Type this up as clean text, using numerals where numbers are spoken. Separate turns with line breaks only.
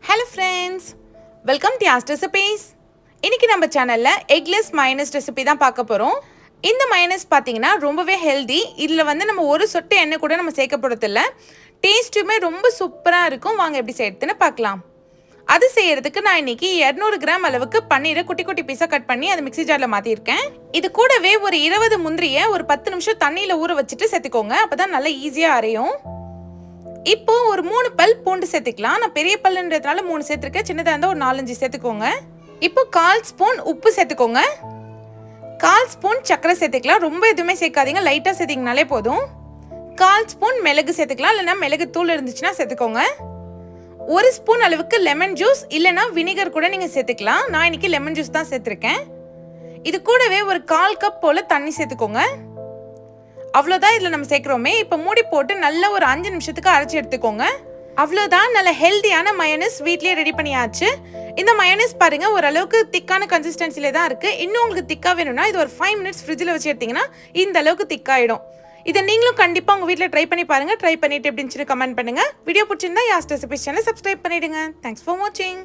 Hello friends, welcome to Yas Recipes. இன்னைக்கு நம்ம சேனல்ல எக்லெஸ் மயோனைஸ் ரெசிபி தான் பார்க்க போறோம். இந்த மயோனைஸ் பாத்தீங்கன்னா ரொம்பவே ஹெல்தி. இதுல நம்ம ஒரு சொட்டு எண்ணெய் கூட நம்ம சேர்க்க போறது இல்ல. டேஸ்ட்டுமே ரொம்ப சூப்பரா இருக்கும். வாங்க எப்படி செய்யறதுன்னு பார்க்கலாம். அது செய்யறதுக்கு நான் இன்னைக்கு 200 கிராம் அளவுக்கு பன்னீரை குட்டி குட்டி பீஸா கட் பண்ணி அதை மிக்ஸி ஜார்ல மாத்திருக்கேன். இது கூடவே ஒரு 20 முந்திரியை ஒரு 10 நிமிஷம் தண்ணியில ஊற வச்சுட்டு சேர்த்துக்கோங்க. அப்பதான் நல்லா ஈஸியா அரையும். இப்போ ஒரு 3 பல் பூண்டு சேர்த்துக்கலாம். நான் பெரிய பல்லுன்றதுனால 3 சேர்த்துருக்கேன். சின்னதாக இருந்தால் ஒரு 4-5 சேர்த்துக்கோங்க. இப்போ 1/4 ஸ்பூன் உப்பு சேர்த்துக்கோங்க. 1/4 ஸ்பூன் சர்க்கரை சேர்த்துக்கலாம். ரொம்ப எதுவுமே சேர்க்காதீங்க, லைட்டாக சேர்த்திங்கனாலே போதும். 1/4 ஸ்பூன் மிளகு சேர்த்துக்கலாம், இல்லைனா மிளகு தூள் இருந்துச்சுன்னா சேர்த்துக்கோங்க. 1 ஸ்பூன் அளவுக்கு லெமன் ஜூஸ் இல்லைனா வினிகர் கூட நீங்கள் சேர்த்துக்கலாம். நான் இன்னைக்கு லெமன் ஜூஸ் தான் சேர்த்துருக்கேன். இது கூடவே ஒரு 1/4 கப் போல் தண்ணி சேர்த்துக்கோங்க. அவ்வளோதான் இதில் நம்ம சேர்க்குறோமே. இப்போ மூடி போட்டு நல்லா ஒரு 5 நிமிஷத்துக்கு அரைச்சி எடுத்துக்கோங்க. அவ்வளோதான், நல்ல ஹெல்த்தியான மயோனைஸ் வீட்லேயே ரெடி பண்ணியாச்சு. இந்த மயோனைஸ் பாருங்க ஓரளவுக்கு திக்கான கன்சிஸ்டன்சிலே தான் இருக்குது. இன்னும் உங்களுக்கு திக்காக வேணும்னா இது ஒரு 5 மினிட்ஸ் ஃப்ரிட்ஜில் வச்சு எடுத்திங்கன்னா இந்த அளவுக்கு திக்காயிடும். இதை நீங்களும் கண்டிப்பாக உங்கள் வீட்டில் ட்ரை பண்ணி பாருங்கள். ட்ரை பண்ணிட்டு எப்படின்னு கமெண்ட் பண்ணுங்கள். வீடியோ பிடிச்சிருந்தா யாஸ் ரெசிபீஸ் சேனலை சப்ஸ்கிரைப் பண்ணிவிடுங்க. தேங்க்ஸ் ஃபார் வாட்சிங்.